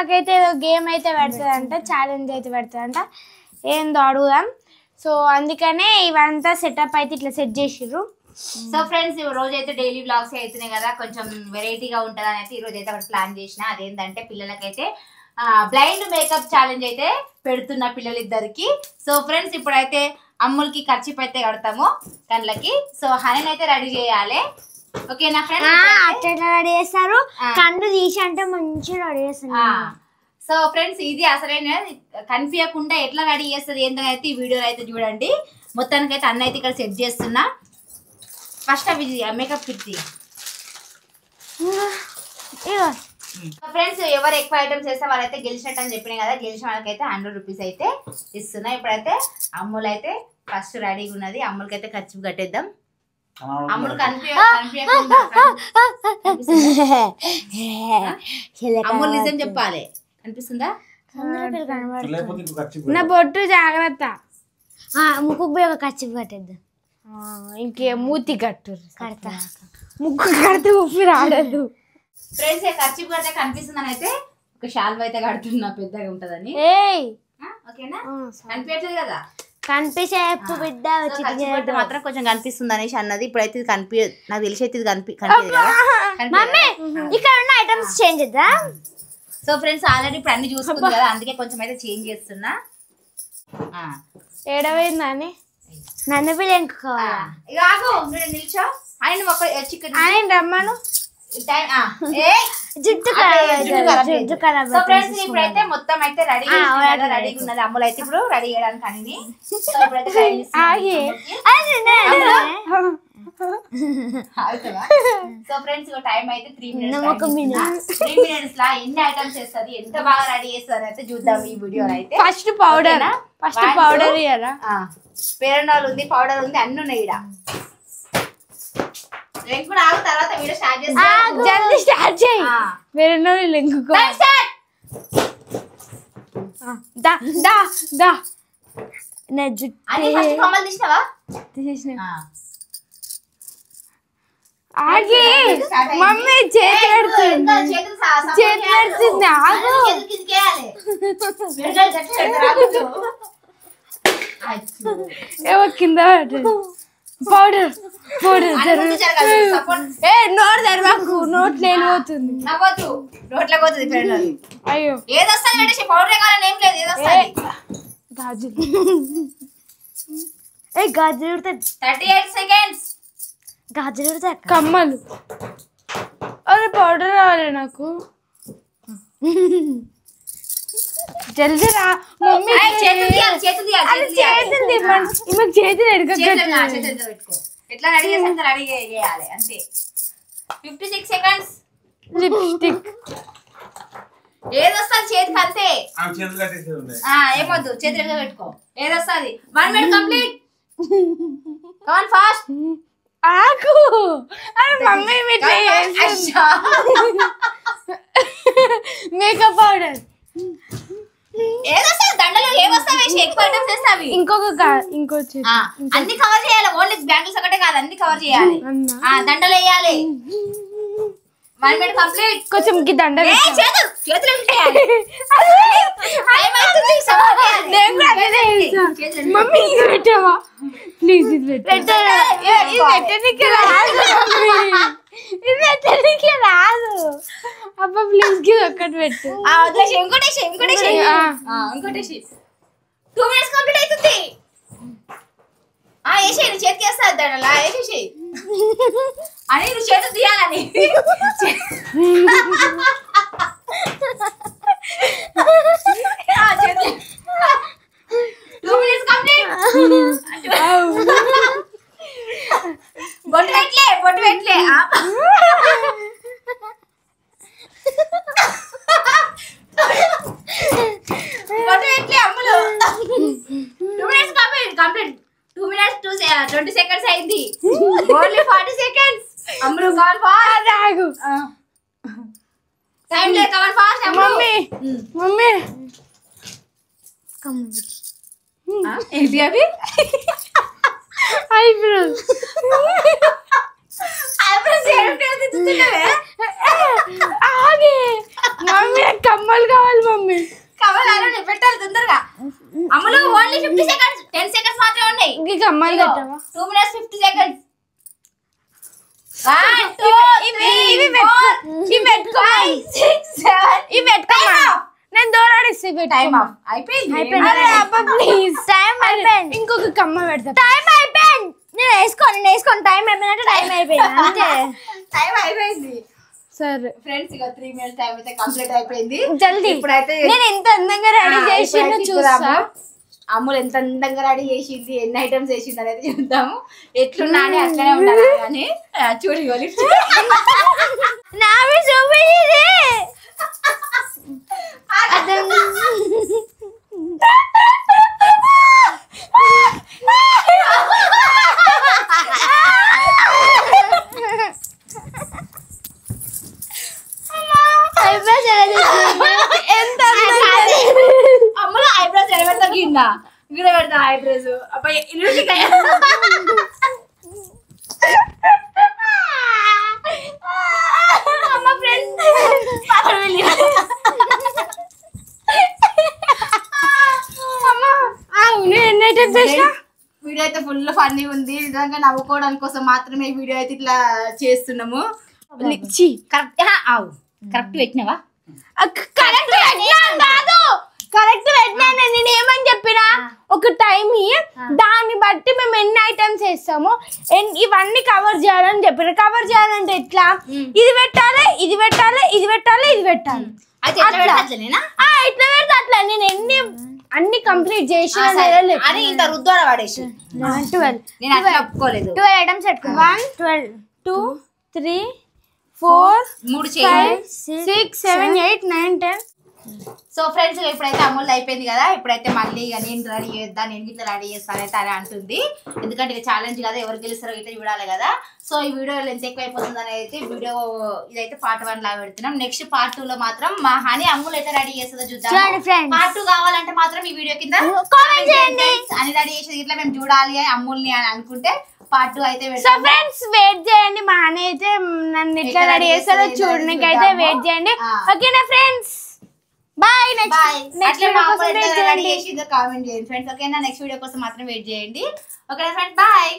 మాకైతే ఏదో గేమ్ అయితే పెడతాదంట, ఛాలెంజ్ అయితే పెడతాదంట, ఏందో అడుగుదాం. సో అందుకనే ఇవంతా సెటప్ అయితే ఇట్లా సెట్ చేసిర్రు. సో ఫ్రెండ్స్ ఈ రోజు అయితే డైలీ వ్లాగ్స్ అవుతున్నాయి కదా, కొంచెం వెరైటీగా ఉంటుందని అయితే ఈ రోజు అయితే ఒకటి ప్లాన్ చేసిన. అదేంటంటే పిల్లలకైతే బ్లైండ్ మేకప్ ఛాలెంజ్ అయితే పెడుతున్న పిల్లలిద్దరికి. సో ఫ్రెండ్స్ ఇప్పుడైతే అమ్ములకి ఖర్చు అయితే కడతాము కళ్ళకి. సో హనీ అయితే రెడీ చేయాలి, ఓకేనా ఫ్రెండ్స్? అట్లా రెడీ చేస్తారు, కన్ను తీసి అంటే మంచిగా రెడీ చేస్తారు. సో ఫ్రెండ్స్ ఇది అసలైన కన్ఫ్యూజకుండా ఎట్లా రెడీ చేస్తుంది ఏంటని అయితే ఈ వీడియోలో అయితే చూడండి. మొత్తానికి అయితే అన్న అయితే ఇక్కడ సెట్ చేస్తున్నా. ఫస్ట్ అవి మేకప్ కిట్. ఫ్రెండ్స్ ఎవరు ఎక్కువ ఐటమ్స్ చేస్తే వాళ్ళైతే గెలిచినట్టు అని చెప్పినాయి కదా, గెలిచిన వాళ్ళకైతే 100 రూపీస్ అయితే ఇస్తున్నా. ఇప్పుడైతే అమ్ములు అయితే ఫస్ట్ రెడీగా ఉన్నది, అమ్ములకి అయితే ఖర్చు కట్టేద్దాం. అమ్ములు అమ్ములు నిజం చెప్పాలి, అనిపిస్తుందా? నా బొట్టు జాగ్రత్త, ముక్కు పోయి ఒక ఖర్చు కట్టేద్దాం. ఇంకే మూతి కట్టు కడతా, ముక్కు కడితే ఉప్పి రాడదు. ఫ్రెండ్స్ ఖర్చు కడితే కనిపిస్తుందని అయితే ఒక షాల్వ అయితే కడుతున్నా, పెద్దగా ఉంటదని. ఓకేనా? కనిపించట్లేదు కదా, కనిపించే బిడ్డ మాత్రం కొంచెం కనిపిస్తుంది అనేసి అన్నది. ఇప్పుడైతే ఇది నాకు తెలిసి అయితే ఇది ఇక్కడ ఉన్న ఐటమ్స్ చేంజ్ చేద్దాం. సో ఫ్రెండ్స్ ఆల్రెడీ ఇప్పుడు అన్ని చూసుకుంది కదా, అందుకే కొంచెం అయితే చేంజ్ చేస్తున్నా. ఏడవైందని నన్ను పిల్ల ఎంకోవాలా? నిల్చో ఆయన ఒక చికెన్ ఆయన రమ్మను. ఇప్పుడైతే మొత్తం అయితే రెడీగా ఉన్నది. అమ్ములు అయితే ఇప్పుడు రెడీ చేయడానికి అన్ని. సో ఫ్రెండ్స్ టైం అయితే 3 minutes. 3 minutes లా ఎన్ని ఐటమ్స్ చేస్తుంది, ఎంత బాగా రెడీ చేస్తుంది అయితే చూద్దాం ఈ వీడియోలో అయితే. ఫస్ట్ పౌడర్ పేరనాలు ఉంది, పౌడర్ ఉంది, అన్ని ఉన్నాయి ఇక్కడ. కూడా ఆగు, తర్వాత వీడియో స్టార్ట్ చేస్తాం. జల్దీ స్టార్ట్ చేయి. వేరే లెంకుకో. కమ్మలు తీసినావా? ఆగి మమ్మీ చేతి పెడుతుంది, చేతి పెడుతుంది. ఆగు ఏవో కింద పౌడర్ నోట్ తెరవకు, నోట్లో వెళ్ళిపోతుంది. నోట్లో పోతుంది. అయ్యో ఏదొస్తుంది పౌడర్ కావాలని ఏం లేదు, ఏదొస్తుంది గాజులు. గాజులు 38 seconds. గాజులు కమ్మలు. అరే పౌడర్ రావాలి నాకు, జల్దీ రా మమ్మీ. చేతులు పెట్టుకో. ఎట్లా రెడీ చేసి రెడీ చేయాలి అంతే. 56 seconds. లిప్స్టిక్ ఏదొస్తుంది చేతికి అంతే. ఏమొద్దు, చేతులు పెట్టుకో. ఏదొస్తుంది 1 minute కంప్లీట్. Come on fast. ఆకు మమ్మీ మేకప్ పౌడర్. ఏదొస్తుంది దండలు ఏమొస్తాయి, ఎక్కువ ఐటమ్స్ వేస్తావి. ఇంకో అన్ని కవర్ చేయాలి, ఓన్లీ బ్యాంగిల్స్ ఒకటే కాదు, అన్ని కవర్ చేయాలి. దండలు వేయాలి. 1 minute కంప్లీట్. కొంచెం దండ మమ్మీ ఇది పెట్టావా ప్లీజ్? ఇది పెట్టడానికి రాదు అబ్బా, ప్లీజ్ కి ఒక్కటి పెట్టు. ఇంకోటేసి 2 minutes కంప్లీట్ అవుతుంది. వేసేయి, చేతికి వేస్తా దండలా వేసేసి అని నువ్వు చేతులు తీయాలని. 2 minutes కంప్లీట్. బొట్టు పెట్టలే. అమ్ములు 2 minutes కంప్లీట్. 2 minutes 20 seconds అయింది. Only 40 seconds. అమ్ములు కవర్ ఫాస్ట్. ఆగు టైం లేదు, కవర్ ఫాస్ట్. మమ్మీ ఏంటి అవి? ఐబ్రోస్. ఐబ్రోస్ ఆగే మమ్మీ కమ్మలు కావాలి మమ్మీ. కావాలి పెట్టాలి తొందరగా. అమ్ములు ఓన్లీ 50 సెకండ్స్, 10 సెకండ్స్ మాత్రమే ఉన్నాయి. ఇంక కమ్మలు పెట్టవా? 2 minutes 50 seconds. 1 2 ఇవి 3 4 ఇవి పెట్టుకో 5 6 7 ఇవి పెట్టుకో. నేను దూరాడిస్తే టైం ఆఫ్ అయిపోయింది. అరే అబ్బా ప్లీజ్. టైం అయిపోయింది. ఇంకొక కమ్మ పెడతా. టైం అయిపోయింది. నేను వేసుకోను టైం అయిపోయినట్టు టైం అయిపోయింది అంతే. టైం అయిపోయింది సరే ఫ్రెండ్స్. ఇక 3 minutes టైం అయితే కంప్లీట్ అయిపోయింది. జల్దీ. ఇప్పుడైతే నేను ఎంత అందంగా రెడీ చేసిందో చూస్తా. అమ్ములు ఎంత అందంగా రెడీ చేసింది, ఎన్ని ఐటమ్స్ వేసింది అనేది చూద్దాము. ఎట్లున్నా అని అట్లనే ఉండాలి కానీ చూడి నావి చూపించింది. అమ్ములు ఐబ్రోస్ ఎడ పెడతా కింద ఇక్కడ పెడతా ఐబ్రోస్. అబ్బాయి అమ్మ ఫ్రెండ్స్ వీడియో అయితే ఫుల్ ఫన్నీ ఉంది. నిజంగా నవ్వుకోవడం కోసం మాత్రమే ఈ వీడియో అయితే ఇట్లా చేస్తున్నాము. కరెక్ట్ కరెక్ట్ పెట్టినావా? కరెక్ట్ కాదు, కరెక్ట్ పెట్టినా. నేను ఏమని చెప్పినా ఒక టైం దాన్ని బట్టి మేము ఎన్ని ఐటమ్స్ వేస్తాము ఇవన్నీ కవర్ చేయాలని చెప్పిన. కవర్ చేయాలంటే ఎట్లా? ఇది పెట్టాలి, ఇది పెట్టాలి, ఇది పెట్టాలి, ఇది పెట్టాలి. ఇట్లా పెడితే అట్లా. నేను అన్ని కంప్లీట్ చేసిన అని ఇంత రుద్దాడ పడేసి 12 నేను అట్లా ఒప్పుకోలేదు. 12 ఐటమ్స్ పెట్టుకో. 1 12 2 3 4 3 5 6 7 8 9 10. సో ఫ్రెండ్స్ ఇప్పుడైతే అమూల్ అయిపోయింది కదా. ఇప్పుడైతే మళ్ళీ ఇక నేను రెడీ చేద్దాం, నేను ఇట్లా రెడీ చేస్తాను అయితే అని అంటుంది. ఎందుకంటే ఇక ఛాలెంజ్ కదా, ఎవరు గెలుస్తారో ఇట్లా చూడాలి కదా. సో ఈ వీడియోలో ఎంత ఎక్కువ అయిపోతుంది అనేది వీడియో ఇదైతే పార్ట్ 1 లా పెడుతున్నాం. నెక్స్ట్ పార్ట్ 2 లో మాత్రం మా హనీ అమూల్ అయితే రెడీ చేస్తుందో చూద్దాం. పార్ట్ 2 కావాలంటే మాత్రం ఈ వీడియో కింద కామెంట్ చేయండి. అని రెడీ చేసేది ఇట్లా మేము చూడాలి అమూల్ని అని అనుకుంటే పార్ట్ 2 అయితే సో ఫ్రెండ్స్ వెయిట్ చేయండి. మా హనీ అయితే నన్ను ఇట్లా రెడీ చేస్తారో చూడడానికి అయితే వెయిట్ చేయండి. ఓకేనా ఫ్రెండ్స్? బాయ్. నెక్స్ట్ వీడియో కోసం వెయిట్ చేయండి. కామెంట్ చేయండి ఫ్రెండ్స్. ఓకేనా? నెక్స్ట్ వీడియో కోసం మాత్రం వెయిట్ చేయండి. ఓకేనా ఫ్రెండ్స్? బాయ్.